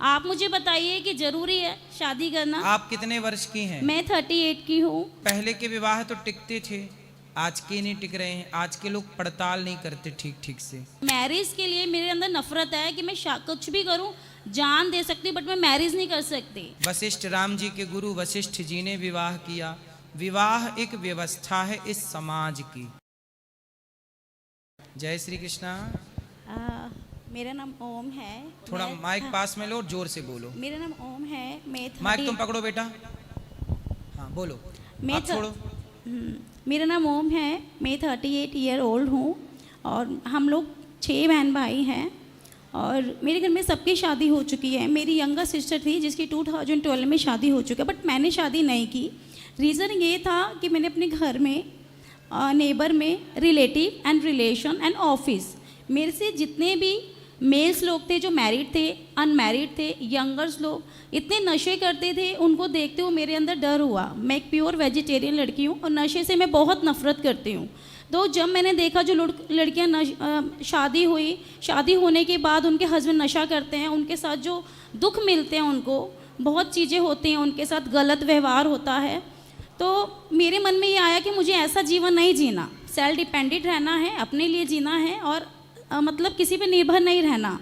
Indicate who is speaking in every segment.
Speaker 1: आप मुझे बताइए कि जरूरी है शादी करना?
Speaker 2: आप कितने वर्ष की हैं?
Speaker 1: मैं 38 की हूँ।
Speaker 2: पहले के विवाह तो टिकते थे, आज के नहीं टिक रहे हैं। आज के लोग पड़ताल नहीं करते ठीक ठीक से।
Speaker 1: मैरिज के लिए मेरे अंदर नफरत है कि मैं कुछ भी करूँ, जान दे सकती हूँ, बट मैं मैरिज नहीं कर सकती।
Speaker 2: वशिष्ठ, राम जी के गुरु वशिष्ठ जी ने विवाह किया। विवाह एक व्यवस्था है इस समाज की। जय श्री कृष्णा।
Speaker 1: मेरा नाम ओम है।
Speaker 2: थोड़ा माइक पास में लो, जोर से बोलो।
Speaker 1: मेरा नाम ओम है। मैं
Speaker 2: माइक तुम पकड़ो बेटा। हाँ बोलो। आप छोड़ो।
Speaker 1: मेरा नाम ओम है। मैं 38 ईयर ओल्ड हूँ और हम लोग 6 बहन भाई हैं और मेरे घर में सबकी शादी हो चुकी है। मेरी यंगर सिस्टर थी जिसकी 2012 में शादी हो चुकी है, बट मैंने शादी नहीं की। रीज़न ये था कि मैंने अपने घर में, नेबर में, relative and relation and office, मेरे से जितने भी मेल्स लोग थे जो मैरिड थे, अनमैरिड थे, यंगर्स लोग इतने नशे करते थे, उनको देखते हुए मेरे अंदर डर हुआ। मैं एक प्योर वेजिटेरियन लड़की हूँ और नशे से मैं बहुत नफरत करती हूँ। तो जब मैंने देखा जो लड़कियाँ शादी हुई, शादी होने के बाद उनके हस्बैंड नशा करते हैं, उनके साथ जो दुख मिलते हैं, उनको बहुत चीज़ें होती हैं, उनके साथ गलत व्यवहार होता है, तो मेरे मन में ये आया कि मुझे ऐसा जीवन नहीं जीना। सेल्फ डिपेंडेंट रहना है, अपने लिए जीना है और मतलब किसी पे निर्भर नहीं रहना।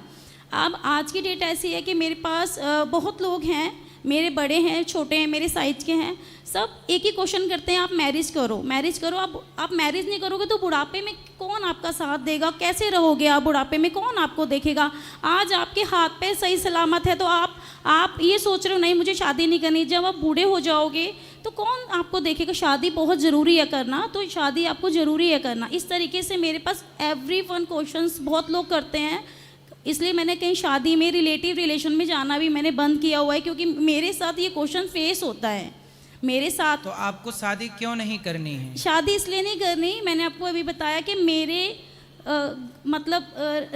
Speaker 1: अब आज की डेट ऐसी है कि मेरे पास बहुत लोग हैं, मेरे बड़े हैं, छोटे हैं, मेरे साइज के हैं, सब एक ही क्वेश्चन करते हैं, आप मैरिज करो, मैरिज करो। आप मैरिज नहीं करोगे तो बुढ़ापे में कौन आपका साथ देगा? कैसे रहोगे आप बुढ़ापे में? कौन आपको देखेगा? आज आपके हाथ पे सही सलामत है तो आप ये सोच रहे हो नहीं मुझे शादी नहीं करनी। जब आप बूढ़े हो जाओगे तो कौन आपको देखेगा? शादी बहुत ज़रूरी है करना, तो शादी आपको ज़रूरी है करना। इस तरीके से मेरे पास एवरीवन क्वेश्चंस बहुत लोग करते हैं, इसलिए मैंने कहीं शादी में, रिलेटिव रिलेशन में जाना भी मैंने बंद किया हुआ है, क्योंकि मेरे साथ ये क्वेश्चन फेस होता है मेरे साथ।
Speaker 2: तो आपको शादी क्यों नहीं करनी है?
Speaker 1: शादी इसलिए नहीं करनी, मैंने आपको अभी बताया कि मेरे मतलब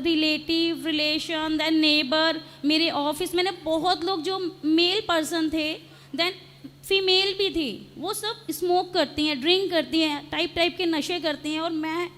Speaker 1: रिलेटिव, रिलेशन, देन नेबर, मेरे ऑफिस, मैंने बहुत लोग जो मेल पर्सन थे, देन फीमेल भी थी, वो सब स्मोक करती हैं, ड्रिंक करती हैं, टाइप के नशे करती हैं और मैं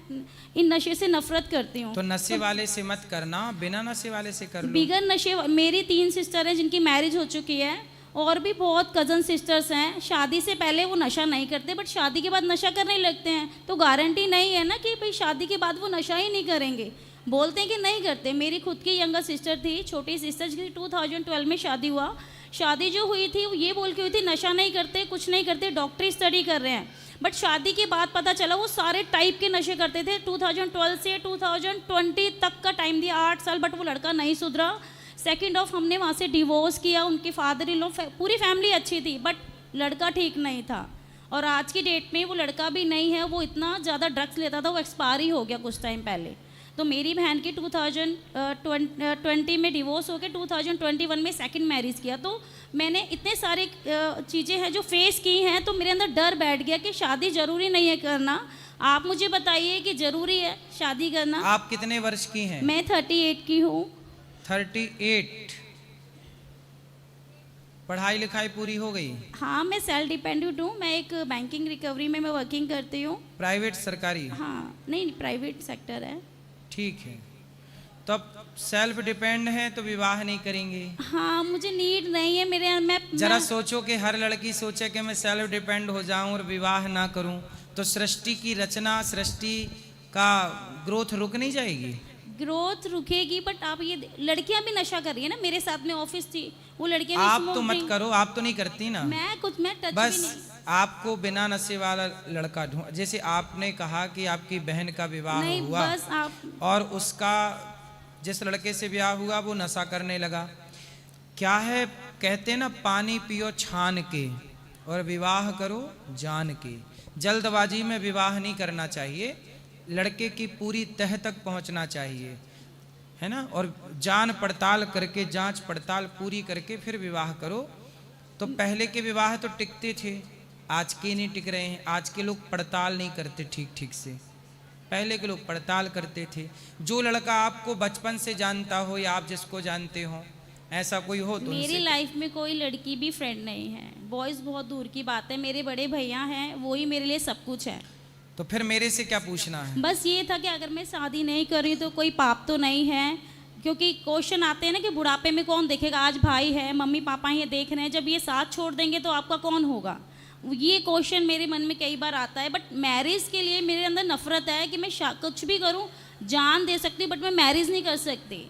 Speaker 1: इन नशे से नफरत करती हूँ।
Speaker 2: तो नशे वाले से मत करना, बिना नशे वाले से कर लो।
Speaker 1: बिगर नशे, मेरी 3 सिस्टर हैं जिनकी मैरिज हो चुकी है और भी बहुत कज़न सिस्टर्स हैं। शादी से पहले वो नशा नहीं करते, बट शादी के बाद नशा करने लगते हैं, तो गारंटी नहीं है ना कि भाई शादी के बाद वो नशा ही नहीं करेंगे। बोलते हैं कि नहीं करते। मेरी खुद की यंगर सिस्टर थी, छोटी सिस्टर, जिसकी 2012 में शादी हुआ। शादी जो हुई थी वो ये बोल के हुई थी नशा नहीं करते, कुछ नहीं करते, डॉक्टरी स्टडी कर रहे हैं, बट शादी के बाद पता चला वो सारे टाइप के नशे करते थे। 2012 से 2020 तक का टाइम दिया, 8 साल, बट वो लड़का नहीं सुधरा। सेकेंड ऑफ हमने वहाँ से डिवोर्स किया। उनके फादर इन लॉ, पूरी फैमिली अच्छी थी, बट लड़का ठीक नहीं था और आज की डेट में वो लड़का भी नहीं है। वो इतना ज़्यादा ड्रग्स लेता था, वो एक्सपायर ही हो गया कुछ टाइम पहले। तो मेरी बहन की 2020 में डिवोर्स हो के 2021 में सेकंड मैरिज किया। तो मैंने इतने सारे चीज़ें हैं जो फेस की हैं, तो मेरे अंदर डर बैठ गया कि शादी ज़रूरी नहीं है करना। आप मुझे बताइए कि ज़रूरी है शादी करना?
Speaker 2: आप कितने वर्ष की हैं?
Speaker 1: मैं 38 की हूँ।
Speaker 2: 38। पढ़ाई लिखाई पूरी हो गई?
Speaker 1: हाँ, मैं सेल्फ डिपेंडेंट हूँ। मैं एक बैंकिंग रिकवरी में मैं वर्किंग करती हूँ।
Speaker 2: प्राइवेट, सरकारी?
Speaker 1: हाँ, नहीं, प्राइवेट सेक्टर है।
Speaker 2: ठीक है, तो अब सेल्फ डिपेंड है तो विवाह नहीं करेंगे?
Speaker 1: हाँ, मुझे नीड नहीं है मेरे। मैं
Speaker 2: जरा सोचो कि हर लड़की सोचे कि मैं सेल्फ डिपेंड हो जाऊं और विवाह ना करूं, तो सृष्टि की रचना, सृष्टि का ग्रोथ रुक नहीं जाएगी?
Speaker 1: ग्रोथ रुकेगी, बट आप ये लड़कियां भी नशा कर रही है ना। मेरे साथ में ऑफिस थी, वो लड़कियां भी
Speaker 2: आप तो
Speaker 1: स्मोक
Speaker 2: मत
Speaker 1: ड्रिंक।
Speaker 2: करो, आप तो नहीं करती ना।
Speaker 1: मैं टच
Speaker 2: बस
Speaker 1: भी नहीं।
Speaker 2: आपको बिना नशे वाला लड़का ढूंढ। जैसे आपने कहा कि आपकी बहन का विवाह
Speaker 1: नहीं,
Speaker 2: हुआ
Speaker 1: बस आप
Speaker 2: और उसका जिस लड़के से ब्याह हुआ वो नशा करने लगा। क्या है, कहते ना, पानी पियो छान के और विवाह करो जान के। जल्दबाजी में विवाह नहीं करना चाहिए, लड़के की पूरी तह तक पहुंचना चाहिए, है ना, और जान पड़ताल करके, जांच पड़ताल पूरी करके फिर विवाह करो। तो पहले के विवाह तो टिकते थे, आज के नहीं टिक रहे हैं। आज के लोग पड़ताल नहीं करते ठीक ठीक से, पहले के लोग पड़ताल करते थे। जो लड़का आपको बचपन से जानता हो या आप जिसको जानते हो, ऐसा कोई हो तो
Speaker 1: मेरी लाइफ में कोई लड़की भी फ्रेंड नहीं है। बॉयज़ बहुत दूर की बात है। मेरे बड़े भैया हैं, वो ही मेरे लिए सब कुछ है।
Speaker 2: तो फिर मेरे से क्या पूछना है?
Speaker 1: बस ये था कि अगर मैं शादी नहीं कर रही तो कोई पाप तो नहीं है। क्योंकि क्वेश्चन आते हैं ना कि बुढ़ापे में कौन देखेगा, आज भाई है मम्मी पापा ये देख रहे हैं, जब ये साथ छोड़ देंगे तो आपका कौन होगा, ये क्वेश्चन मेरे मन में कई बार आता है। बट मैरिज के लिए मेरे अंदर नफरत है कि मैं कुछ भी करूं, जान दे सकती हूँ बट मैं मैरिज नहीं कर सकती।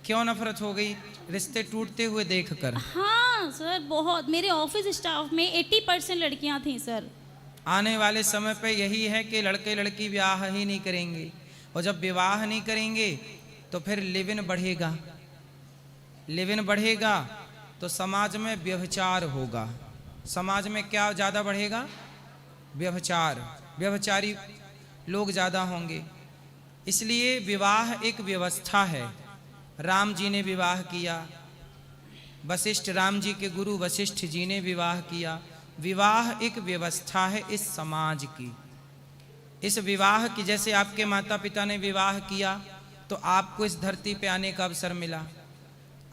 Speaker 2: क्यों नफरत हो गई? रिश्ते टूटते हुए देखकर?
Speaker 1: हाँ सर, बहुत। मेरे ऑफिस स्टाफ में 80% लड़कियां थी सर।
Speaker 2: आने वाले समय पे यही है कि लड़के लड़की विवाह ही नहीं करेंगे, और जब विवाह नहीं करेंगे तो फिर लिव इन बढ़ेगा, लिव इन बढ़ेगा तो समाज में व्यभिचार होगा। समाज में क्या ज़्यादा बढ़ेगा? व्यभिचार, व्यभिचारी लोग ज़्यादा होंगे। इसलिए विवाह एक व्यवस्था है। राम जी ने विवाह किया, वशिष्ठ, राम जी के गुरु वशिष्ठ जी ने विवाह किया। विवाह एक व्यवस्था है इस समाज की। इस विवाह की, जैसे आपके माता पिता ने विवाह किया तो आपको इस धरती पे आने का अवसर मिला।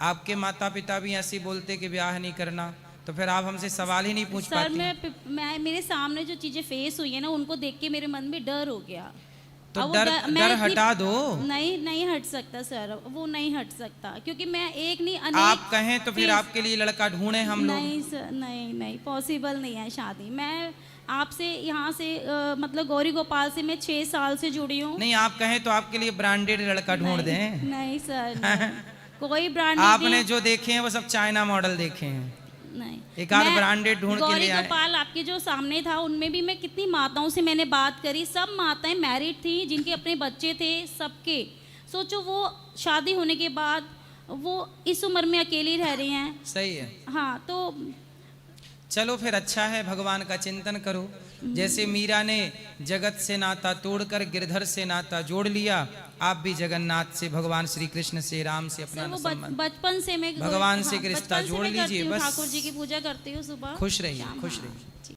Speaker 2: आपके माता पिता भी ऐसे बोलते कि ब्याह नहीं करना, तो फिर आप हमसे सवाल ही नहीं पूछ
Speaker 1: सर
Speaker 2: पाती।
Speaker 1: मैं मेरे सामने जो चीजें फेस हुई है ना, उनको देख के मेरे मन में डर हो गया।
Speaker 2: तो
Speaker 1: अब वो
Speaker 2: डर
Speaker 1: मैं
Speaker 2: हटा दो।
Speaker 1: नहीं हट सकता सर, वो नहीं हट सकता, क्योंकि मैं एक नहीं अनेक।
Speaker 2: आप कहें तो फिर आपके लिए लड़का ढूंढे हम लोग।
Speaker 1: नहीं सर, नहीं पॉसिबल नहीं है शादी। मैं आपसे यहाँ से मतलब गौरी गोपाल से मैं 6 साल से जुड़ी हूँ।
Speaker 2: नहीं, आप कहें तो आपके लिए ब्रांडेड लड़का ढूंढ दें।
Speaker 1: नहीं सर, नहीं। कोई ब्रांडेड
Speaker 2: आपने जो देखे हैं वो सब चाइना मॉडल देखे हैं।
Speaker 1: नहीं,
Speaker 2: एक आध ब्रांडेड ढूंढ के
Speaker 1: गौरी
Speaker 2: ले आए।
Speaker 1: गोपाल आपके जो सामने था, उनमें भी मैं कितनी माताओं से मैंने बात करी, सब माताएं मैरिड थी, जिनके अपने बच्चे थे सबके। सोचो वो शादी होने के बाद वो इस उम्र में अकेली रह रही हैं।
Speaker 2: सही है।
Speaker 1: हाँ, तो
Speaker 2: चलो फिर अच्छा है, भगवान का चिंतन करो। जैसे मीरा ने जगत से नाता तोड़कर गिरधर से नाता जोड़ लिया, आप भी जगन्नाथ से, भगवान श्री कृष्ण से, राम से अपना
Speaker 1: वो
Speaker 2: संबंध,
Speaker 1: बचपन से मैं
Speaker 2: भगवान से रिश्ता
Speaker 1: बचपन से
Speaker 2: जोड़
Speaker 1: मैं करती
Speaker 2: लीजिए।
Speaker 1: हूँ,
Speaker 2: बस
Speaker 1: ठाकुर जी की पूजा करती हूँ सुबह
Speaker 2: खुश रहिए,
Speaker 1: शाम।
Speaker 2: खुश
Speaker 1: हाँ।
Speaker 2: रहिए।